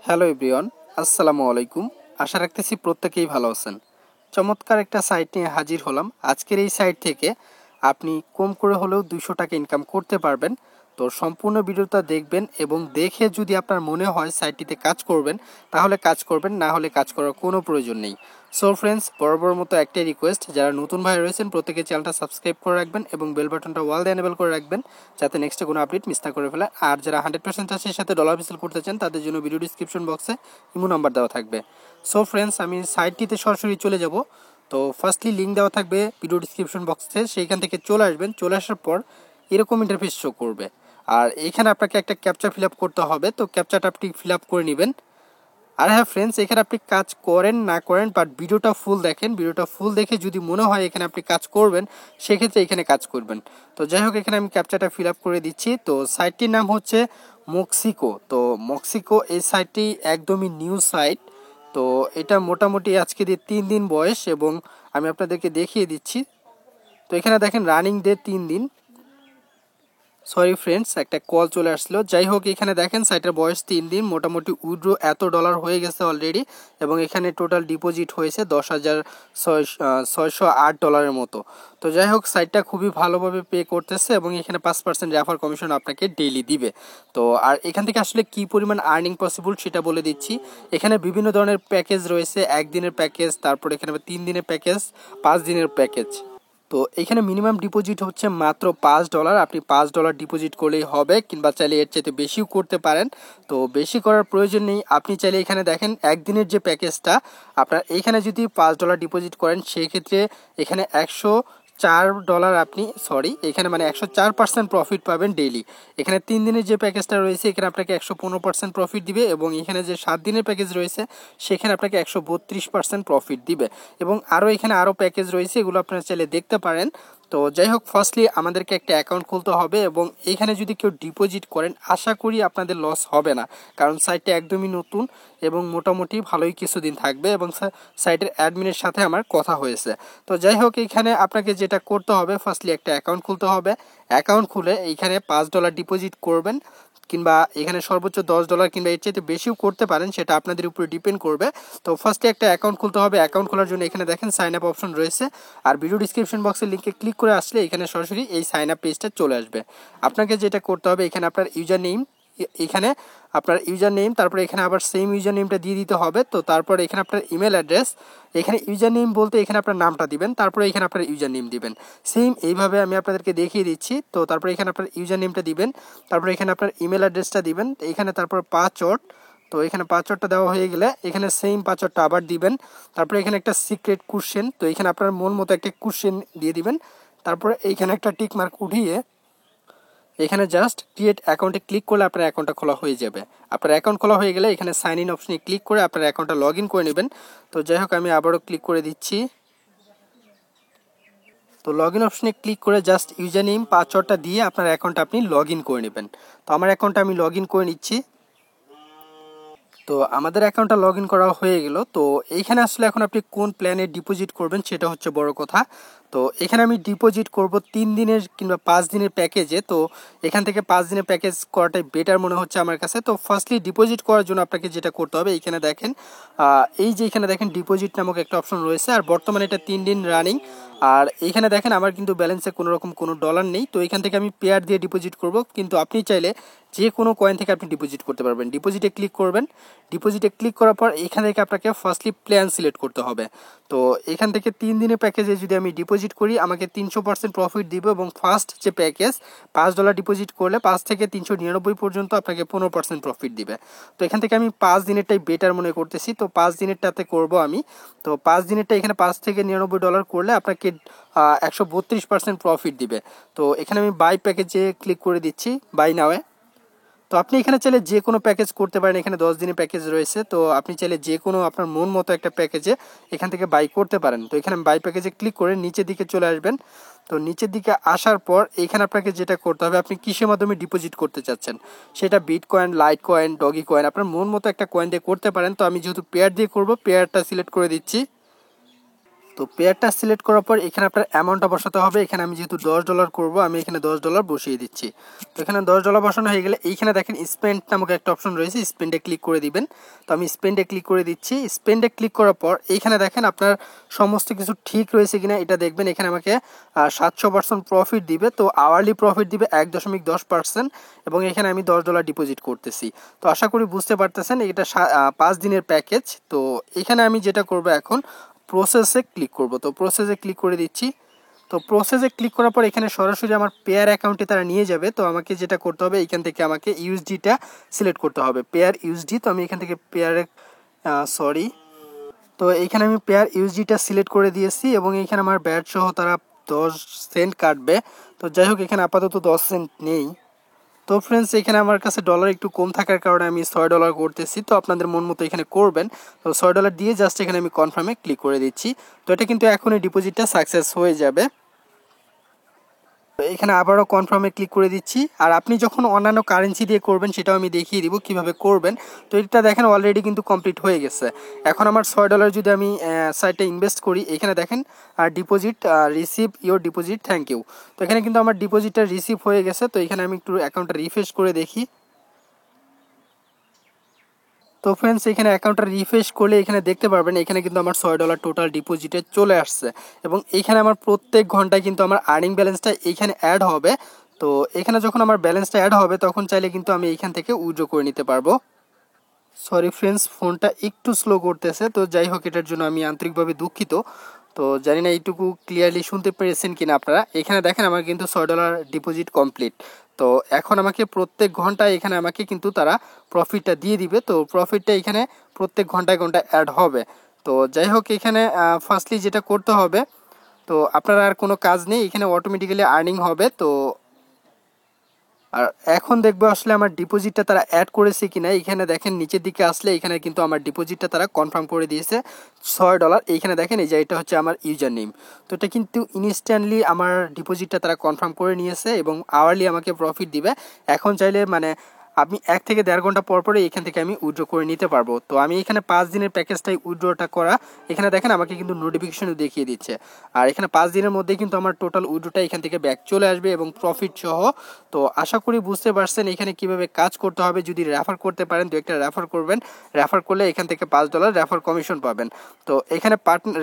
Hello everyone, আসসালামু আলাইকুম। আশা রাখতেছি প্রত্যেকেই ভালো আছেন। চমৎকার একটা সাইট নিয়ে হাজির হলাম। আজকের এই সাইট থেকে আপনি কম করে হলেও 200 টাকা ইনকাম করতে পারবেন। তো সম্পূর্ণ ভিডিওটা দেখবেন এবং দেখে যদি আপনার মনে হয় সাইটটিতে কাজ করবেন তাহলে কাজ করবেন, না হলে কাজ করার কোনো প্রয়োজন নেই। সো ফ্রেন্ডস, বরাবর মতো একটাই রিকোয়েস্ট, যারা নতুন ভাই রয়েছেন প্রত্যেকে চ্যানেলটা সাবস্ক্রাইব করে রাখবেন এবং বেল বাটনটা ওয়াল দিয়ে এনেবল করে রাখবেন যাতে নেক্সটে কোনো আপডেট মিস না করে ফেলে। আর যারা 100% চাষের সাথে ডলার বিসেল করতে চান তাদের জন্য ভিডিও ডিসক্রিপশন বক্সে ইমো নাম্বার দেওয়া থাকবে। সো ফ্রেন্ডস, আমি সাইটটিতে সরাসরি চলে যাব। তো ফার্স্টলি লিঙ্ক দেওয়া থাকবে ভিডিও ডিসক্রিপশন বক্সে, সেইখান থেকে চলে আসবেন। চলে আসার পর এরকম ইন্টারফেস শো করবে, আর এখানে আপনাকে একটা ক্যাপচা ফিল আপ করতে হবে। তো ক্যাপচাটা আপনি ফিল আপ করে নেবেন। আর হ্যাঁ ফ্রেন্ডস, এখানে আপনি কাজ করেন না করেন বাট ভিডিওটা ফুল দেখেন। ভিডিওটা ফুল দেখে যদি মনে হয় এখানে আপনি কাজ করবেন, সেক্ষেত্রে এখানে কাজ করবেন। তো যাই হোক, এখানে আমি ক্যাপচাটা ফিল আপ করে দিচ্ছি। তো সাইটটির নাম হচ্ছে মক্সিকো। তো মক্সিকো এই সাইটটি একদমই নিউ সাইট। তো এটা মোটামুটি আজকে দিয়ে 3 দিন বয়স এবং আমি আপনাদেরকে দেখিয়ে দিচ্ছি। তো এখানে দেখেন রানিং ডে 3 দিন। সরি ফ্রেন্ডস, একটা কল চলে আসলো। যাই হোক, এখানে দেখেন সাইটের বয়স 3 দিন, মোটামুটি উইথড্র এত ডলার হয়ে গেছে অলরেডি এবং এখানে টোটাল ডিপোজিট হয়েছে 10,608 ডলারের মতো। তো যাই হোক, সাইটটা খুবই ভালোভাবে পে করতেছে এবং এখানে 5% রেফার কমিশন আপনাকে ডেইলি দিবে। তো আর এখান থেকে আসলে কি পরিমাণ আর্নিং পসিবল সেটা বলে দিচ্ছি। এখানে বিভিন্ন ধরনের প্যাকেজ রয়েছে, 1 দিনের প্যাকেজ, তারপর এখানে 3 দিনের প্যাকেজ, 5 দিনের প্যাকেজ। তো এখানে মিনিমাম ডিপোজিট হচ্ছে মাত্র $5। আপনি $5 ডিপোজিট করলেই হবে, কিংবা চাইলে এর চাইতে বেশিও করতে পারেন। তো বেশি করার প্রয়োজন নেই। আপনি চাইলে এখানে দেখেন একদিনের যে প্যাকেজটা, আপনার এখানে যদি $5 ডিপোজিট করেন সেক্ষেত্রে এখানে $104 আপনি এখানে মানে 104% প্রফিট পাবেন ডেইলি। এখানে 3 দিনের যে প্যাকেজটা রয়েছে এখানে আপনাকে 115% প্রফিট দিবে এবং এখানে যে 7 দিনের প্যাকেজ রয়েছে সেখানে আপনাকে 132% প্রফিট দিবে। এবং এখানে আরও প্যাকেজ রয়েছে, এগুলো আপনারা চাইলে দেখতে পারেন। তো যাই হোক, ফার্স্টলি আমাদেরকে একটা অ্যাকাউন্ট খুলতে হবে এবং এখানে যদি কেউ ডিপোজিট করেন আশা করি আপনাদের লস হবে না, কারণ সাইটটা একদমই নতুন এবং মোটামুটি ভালোই কিছুদিন থাকবে এবং সাইটের অ্যাডমিনের সাথে আমার কথা হয়েছে। তো যাই হোক, এখানে আপনাকে যেটা করতে হবে, ফার্স্টলি একটা অ্যাকাউন্ট খুলতে হবে। অ্যাকাউন্ট খুলে এইখানে $5 ডিপোজিট করবেন, কিংবা এখানে সর্বোচ্চ $10 কিংবা এর চাইতে বেশিও করতে পারেন, সেটা আপনাদের উপরে ডিপেন্ড করবে। তো ফার্স্টে একটা অ্যাকাউন্ট খুলতে হবে। অ্যাকাউন্ট খোলার জন্য এখানে দেখেন সাইন আপ অপশন রয়েছে, আর ভিডিও ডিসক্রিপশন বক্সের লিঙ্কে ক্লিক করে আসলে এখানে সরাসরি এই সাইন আপ পেজটা চলে আসবে। আপনাকে যেটা করতে হবে, এখানে আপনার ইউজার নেম, এখানে আপনার ইউজার নেম, তারপরে এখানে আবার সেম ইউজার নেমটা দিয়ে দিতে হবে। তো তারপর এখানে আপনার ইমেল অ্যাড্রেস, এখানে ইউজার নেম বলতে এখানে আপনার নামটা দিবেন, তারপরে এখানে আপনার ইউজার নেম দিবেন। সেম এইভাবে আমি আপনাদেরকে দেখিয়ে দিচ্ছি। তো তারপরে এখানে আপনার ইউজার নেমটা দিবেন, তারপরে এখানে আপনার ইমেল অ্যাড্রেসটা দিবেন, এখানে তারপর পাসওয়ার্ড। তো এখানে পাসওয়ার্ডটা দেওয়া হয়ে গেলে এখানে সেম পাসওয়ার্ডটা আবার দিবেন। তারপরে এখানে একটা সিক্রেট কোশ্চেন, তো এখানে আপনার মন মতো একটা কোশ্চেন দিয়ে দিবেন। তারপরে এইখানে একটা টিক মার্ক উঠিয়ে এখানে জাস্ট ক্রিয়েট অ্যাকাউন্টে ক্লিক করলে আপনার অ্যাকাউন্টটা খোলা হয়ে যাবে। আপনার অ্যাকাউন্ট খোলা হয়ে গেলে এখানে সাইন ইন অপশনে ক্লিক করে আপনার অ্যাকাউন্টটা লগ ইন করে নেবেন। তো যাই হোক, আমি আবারও ক্লিক করে দিচ্ছি। তো লগ ইন অপশনে ক্লিক করে জাস্ট ইউজার নেম পাসওয়ার্ডটা দিয়ে আপনার অ্যাকাউন্টটা আপনি লগ ইন করে নেবেন। তো আমার অ্যাকাউন্টটা আমি লগ ইন করে নিচ্ছি। তো আমাদের অ্যাকাউন্টটা লগ ইন করা হয়ে গেল। তো এইখানে আসলে এখন আপনি কোন প্ল্যানে ডিপোজিট করবেন সেটা হচ্ছে বড় কথা। তো এখানে আমি ডিপোজিট করব 3 দিনের কিংবা 5 দিনের প্যাকেজে। তো এখান থেকে 5 দিনের প্যাকেজ করাটাই বেটার মনে হচ্ছে আমার কাছে। তো ফার্স্টলি ডিপোজিট করার জন্য আপনাকে যেটা করতে হবে, এইখানে দেখেন এই যে এখানে দেখেন ডিপোজিট নামক একটা অপশন রয়েছে, আর বর্তমানে এটা 3 দিন রানিং। আর এইখানে দেখেন আমার কিন্তু ব্যালেন্সে কোনো ডলার নেই। তো এখান থেকে আমি পেয়ার দিয়ে ডিপোজিট করব, কিন্তু আপনি চাইলে যে কোনো কয়েন থেকে আপনি ডিপোজিট করতে পারবেন। ডিপোজিটে ক্লিক করবেন। ডিপোজিটে ক্লিক করার পর এখান থেকে আপনাকে ফার্স্টলি প্ল্যান সিলেক্ট করতে হবে। তো এখান থেকে 3 দিনের প্যাকেজে যদি আমি ডিপোজিট করি আমাকে 300% প্রফিট দিবে এবং ফার্স্ট যে প্যাকেজ $5 ডিপোজিট করলে 5 থেকে 399 পর্যন্ত আপনাকে 15% প্রফিট দিবে। তো এখান থেকে আমি 5 দিনেরটাই বেটার মনে করতেছি। তো 5 দিনেরটাতে করব আমি। তো 5 দিনেরটা এখানে $5 থেকে $99 করলে আপনাকে 132% প্রফিট দিবে। তো এখানে আমি বাই প্যাকেজে ক্লিক করে দিচ্ছি, বাই নাওয়ে। তো আপনি এখানে চাইলে যে কোনো প্যাকেজ করতে পারেন। এখানে 10 দিনের প্যাকেজ রয়েছে, তো আপনি চাইলে যে কোনো আপনার মন মতো একটা প্যাকেজে এখান থেকে বাই করতে পারেন। তো এখানে বাই প্যাকেজে ক্লিক করে নিচের দিকে চলে আসবেন। তো নিচের দিকে আসার পর এখানে আপনাকে যেটা করতে হবে, আপনি কিসের মাধ্যমে ডিপোজিট করতে চাচ্ছেন, সেটা Bitcoin, Litecoin, Dogecoin, আপনার মন মতো একটা কয়েন দিয়ে করতে পারেন। তো আমি যেহেতু পেয়ার দিয়ে করব, পেয়ারটা সিলেক্ট করে দিচ্ছি। তো পেয়ারটা সিলেক্ট করার পর এখানে আপনার অ্যামাউন্টটা বসাতে হবে। এখানে আমি যেহেতু $10 করব, আমি এখানে $10 বসিয়ে দিচ্ছি। তো এখানে $10 বসানো হয়ে গেলে এইখানে দেখেন স্পেন্ড নামক একটা অপশন রয়েছে, স্পেন্ডে ক্লিক করে দিবেন। তো আমি স্পেন্ডে ক্লিক করে দিচ্ছি। স্পেন্ডে ক্লিক করার পর এইখানে দেখেন আপনার সমস্ত কিছু ঠিক রয়েছে কিনা এটা দেখবেন। এখানে আমাকে 700% প্রফিট দিবে, তো আওয়ারলি প্রফিট দিবে 1.10%, এবং এখানে আমি $10 ডিপোজিট করতেছি। তো আশা করি বুঝতে পারতেছেন এটা 5 দিনের প্যাকেজ। তো এখানে আমি যেটা করব এখন প্রসেসে ক্লিক করব। তো প্রসেসে ক্লিক করে দিচ্ছি। তো প্রসেসে ক্লিক করার পর এখানে সরাসরি আমার পেয়ার অ্যাকাউন্টে তারা নিয়ে যাবে। তো আমাকে যেটা করতে হবে এইখান থেকে আমাকে ইউএসডিটা সিলেক্ট করতে হবে, পেয়ার ইউএসডি। তো আমি এখান থেকে পেয়ারে তো এইখানে আমি পেয়ার ইউএসডিটা সিলেক্ট করে দিয়েছি, এবং এইখানে আমার ব্যাট সহ তারা 10 সেন্ট কাটবে। তো যাই হোক এখানে আপাতত 10 সেন্ট নেই। তো ফ্রেন্ডস এখানে আমার কাছে ডলার একটু কম থাকার কারণে আমি $6 করতেছি। তো আপনাদের মন মতো এখানে করবেন। তো $6 দিয়ে জাস্ট এখানে আমি কনফার্মে ক্লিক করে দিচ্ছি। তো এটা কিন্তু এখনই ডিপোজিটটা সাকসেস হয়ে যাবে। এখানে আবারও কনফার্মে ক্লিক করে দিচ্ছি। আর আপনি যখন অন্যান্য কারেন্সি দিয়ে করবেন সেটাও আমি দেখিয়ে দিব কিভাবে করবেন। তো এটা দেখেন অলরেডি কিন্তু কমপ্লিট হয়ে গেছে। এখন আমার $6 যদি আমি সাইটে ইনভেস্ট করি, এখানে দেখেন deposit receive your deposit, thank you. তো এখানে কিন্তু আমার ডিপোজিটটা রিসিভ হয়ে গেছে। তো এখানে আমি একটু অ্যাকাউন্টটা রিফ্রেশ করে দেখি। তো ফ্রেন্ডস এখানে অ্যাকাউন্টটা রিফ্রেশ করলে এখানে দেখতে পারবেন এখানে কিন্তু আমার $6 টোটাল ডিপোজিটে চলে আসছে, এবং এখানে আমার প্রত্যেক ঘন্টায় কিন্তু আমার আর্নিং ব্যালেন্সটা এইখানে অ্যাড হবে। তো এখানে যখন আমার ব্যালেন্সটা অ্যাড হবে তখন চাইলে কিন্তু আমি এইখান থেকে উইথড্র করে নিতে পারবো। সরি ফ্রেন্ডস, ফোনটা একটু স্লো করতেছে। তো যাই হোক এটার জন্য আমি আন্তরিকভাবে দুঃখিত। তো জানি না এইটুকু ক্লিয়ারলি শুনতে পেরেছেন কিনা আপনারা। এখানে দেখেন আমার কিন্তু $6 ডিপোজিট কমপ্লিট। তো এখন আমাকে প্রত্যেক ঘন্টায় এখানে আমাকে কিন্তু তারা প্রফিটটা দিয়ে দিবে। তো প্রফিটটা এখানে প্রত্যেক ঘন্টায় ঘন্টায় অ্যাড হবে। তো যাই হোক এখানে ফার্স্টলি যেটা করতে হবে, তো আপনার আর কোনো কাজ নেই, এখানে অটোমেটিক্যালি আর্নিং হবে। তো আর এখন দেখবো আসলে আমার ডিপোজিটটা তারা অ্যাড করেছে কিনা। এখানে দেখেন নিচের দিকে আসলে এখানে কিন্তু আমার ডিপোজিটটা তারা কনফার্ম করে দিয়েছে $6। এইখানে দেখেন এই যে এটা হচ্ছে আমার ইউজার নেম। তো এটা কিন্তু ইনস্ট্যান্টলি আমার ডিপোজিটটা তারা কনফার্ম করে নিয়েছে, এবং আওয়ারলি আমাকে প্রফিট দিবে। এখন চাইলে মানে আমি 1 থেকে 1.5 ঘন্টা পর পরে এখান থেকে আমি উইথড্র করে নিতে পারবো। তো আমি এখানে 5 দিনের প্যাকেজটাই উইথড্রটা করা। এখানে দেখেন আমাকে কিন্তু নোটিফিকেশনও দেখিয়ে দিচ্ছে। আর এখানে 5 দিনের মধ্যে কিন্তু আমার টোটাল উইথড্রটা এখান থেকে ব্যাক চলে আসবে, এবং প্রফিট সহ। তো আশা করি বুঝতে পারছেন এখানে কিভাবে কাজ করতে হবে। যদি রেফার করতে পারেন, 2 একটা রেফার করবেন। রেফার করলে এখান থেকে $5 রেফার কমিশন পাবেন। তো এখানে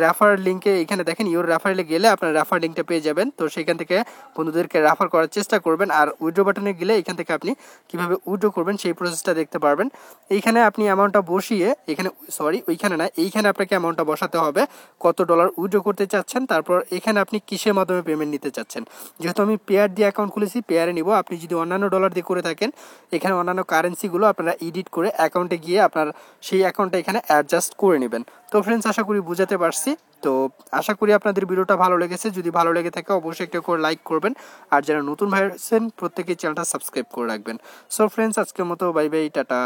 রেফার লিঙ্কে এখানে দেখেন ইওর রেফারেলে গেলে আপনার রেফার লিঙ্কটা পেয়ে যাবেন। তো সেখান থেকে বন্ধুদেরকে রেফার করার চেষ্টা করবেন। আর উইথড্র বাটনে গেলে এখান থেকে আপনি কিভাবে উইথড্র করবেন সেই প্রসেসটা দেখতে পারবেন। এইখানে আপনি অ্যামাউন্টটা বসিয়ে এখানে ওইখানে না, এইখানে আপনাকে অ্যামাউন্টটা বসাতে হবে কত ডলার উইথড্র করতে চাচ্ছেন। তারপর এখানে আপনি কিসের মাধ্যমে পেমেন্ট নিতে চাচ্ছেন। যেহেতু আমি পেয়ার দিয়ে অ্যাকাউন্ট খুলেছি, পেয়ারে নিব। আপনি যদি অন্যান্য ডলার দিয়ে করে থাকেন, এখানে অন্যান্য কারেন্সিগুলো আপনারা এডিট করে অ্যাকাউন্টে গিয়ে আপনার সেই অ্যাকাউন্টটা এখানে অ্যাডজাস্ট করে নেবেন। তো ফ্রেন্ডস আশা করি বুঝাতে পারছি। তো আশা করি আপনাদের ভিডিওটা ভালো লেগেছে। যদি ভালো লেগে থাকে অবশ্যই একটা করে লাইক করবেন। আর যারা নতুন ভাই আছেন প্রত্যেকেই চ্যানেলটা সাবস্ক্রাইব করে রাখবেন। সো ফ্রেন্ডস আজকের মতো বাই বাই, টাটা।